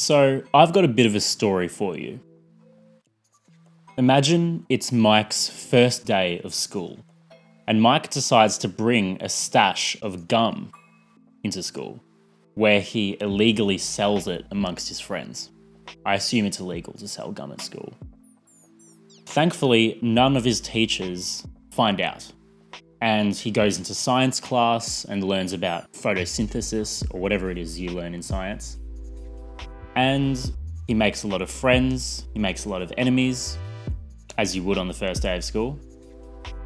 So, I've got a bit of a story for you. Imagine it's Mike's first day of school, and Mike decides to bring a stash of gum into school, where he illegally sells it amongst his friends. I assume it's illegal to sell gum at school. Thankfully, none of his teachers find out, and he goes into science class and learns about photosynthesis, or whatever it is you learn in science. And he makes a lot of friends, he makes a lot of enemies, as you would on the first day of school.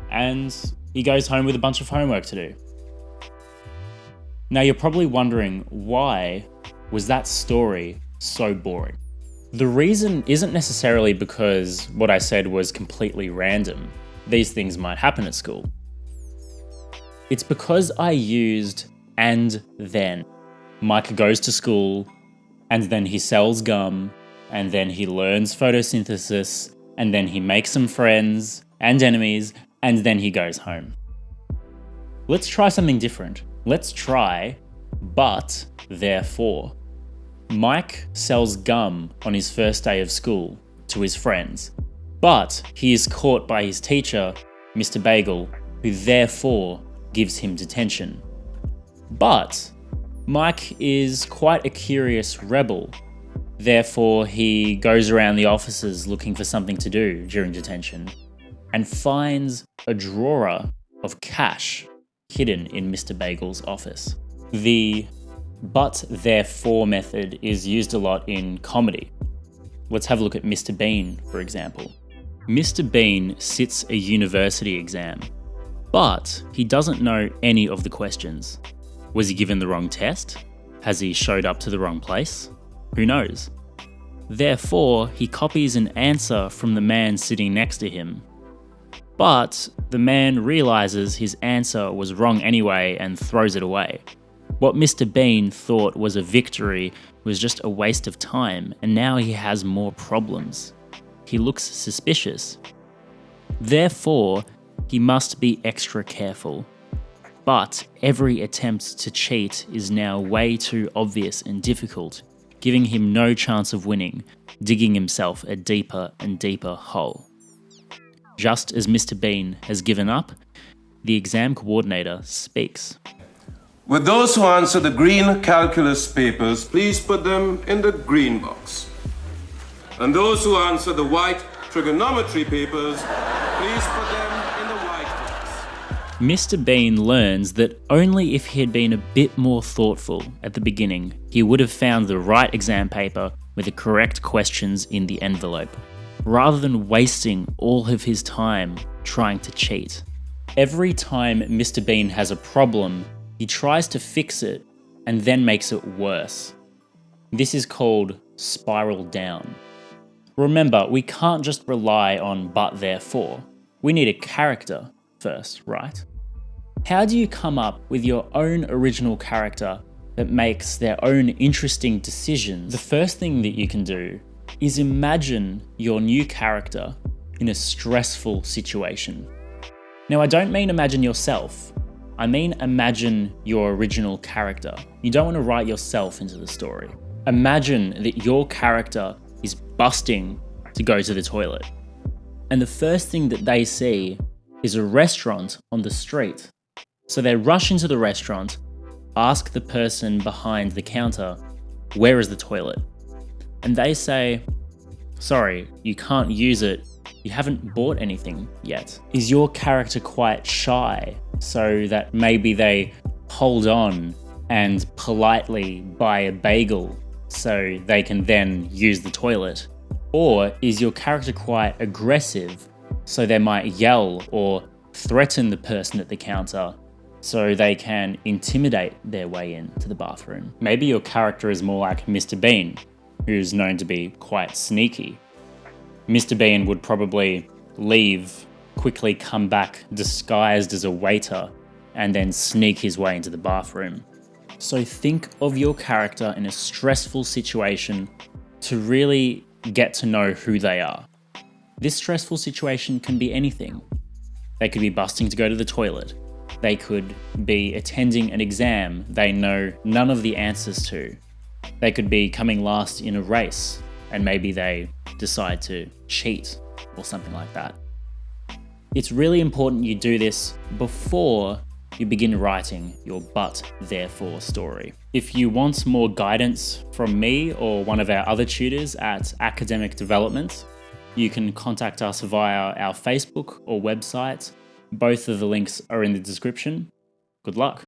And he goes home with a bunch of homework to do. Now you're probably wondering, why was that story so boring? The reason isn't necessarily because what I said was completely random. These things might happen at school. It's because I used and then. Mike goes to school, and then he sells gum, and then he learns photosynthesis, and then he makes some friends and enemies, and then he goes home. Let's try something different. Let's try but therefore. Mike sells gum on his first day of school to his friends, but he is caught by his teacher, Mr. Bagel, who therefore gives him detention. But Mike is quite a curious rebel, therefore he goes around the offices looking for something to do during detention and finds a drawer of cash hidden in Mr. Bagel's office. The but therefore method is used a lot in comedy. Let's have a look at Mr. Bean, for example. Mr. Bean sits a university exam, but he doesn't know any of the questions. Was he given the wrong test? Has he showed up to the wrong place? Who knows? Therefore, he copies an answer from the man sitting next to him. But the man realizes his answer was wrong anyway and throws it away. What Mr. Bean thought was a victory was just a waste of time, and now he has more problems. He looks suspicious. Therefore, he must be extra careful. But every attempt to cheat is now way too obvious and difficult, giving him no chance of winning, digging himself a deeper and deeper hole. Just as Mr. Bean has given up, the exam coordinator speaks. With those who answer the green calculus papers, please put them in the green box. And those who answer the white trigonometry papers, please put them in the white box. Mr. Bean learns that only if he had been a bit more thoughtful at the beginning, he would have found the right exam paper with the correct questions in the envelope, rather than wasting all of his time trying to cheat. Every time Mr. Bean has a problem, he tries to fix it and then makes it worse. This is called spiral down. Remember, we can't just rely on but therefore. We need a character first, right? How do you come up with your own original character that makes their own interesting decisions? The first thing that you can do is imagine your new character in a stressful situation. Now, I don't mean imagine yourself. I mean imagine your original character. You don't want to write yourself into the story. Imagine that your character is busting to go to the toilet, and the first thing that they see is a restaurant on the street. So they rush into the restaurant, ask the person behind the counter, where is the toilet? And they say, sorry, you can't use it. You haven't bought anything yet. Is your character quite shy so that maybe they hold on and politely buy a bagel so they can then use the toilet? Or is your character quite aggressive so they might yell or threaten the person at the counter so they can intimidate their way into the bathroom? Maybe your character is more like Mr. Bean, who's known to be quite sneaky. Mr. Bean would probably leave, quickly come back disguised as a waiter, and then sneak his way into the bathroom. So think of your character in a stressful situation to really get to know who they are. This stressful situation can be anything. They could be busting to go to the toilet. They could be attending an exam they know none of the answers to. They could be coming last in a race and maybe they decide to cheat or something like that. It's really important you do this before you begin writing your but therefore story. If you want more guidance from me or one of our other tutors at Academic Development, you can contact us via our Facebook or website. Both of the links are in the description. Good luck.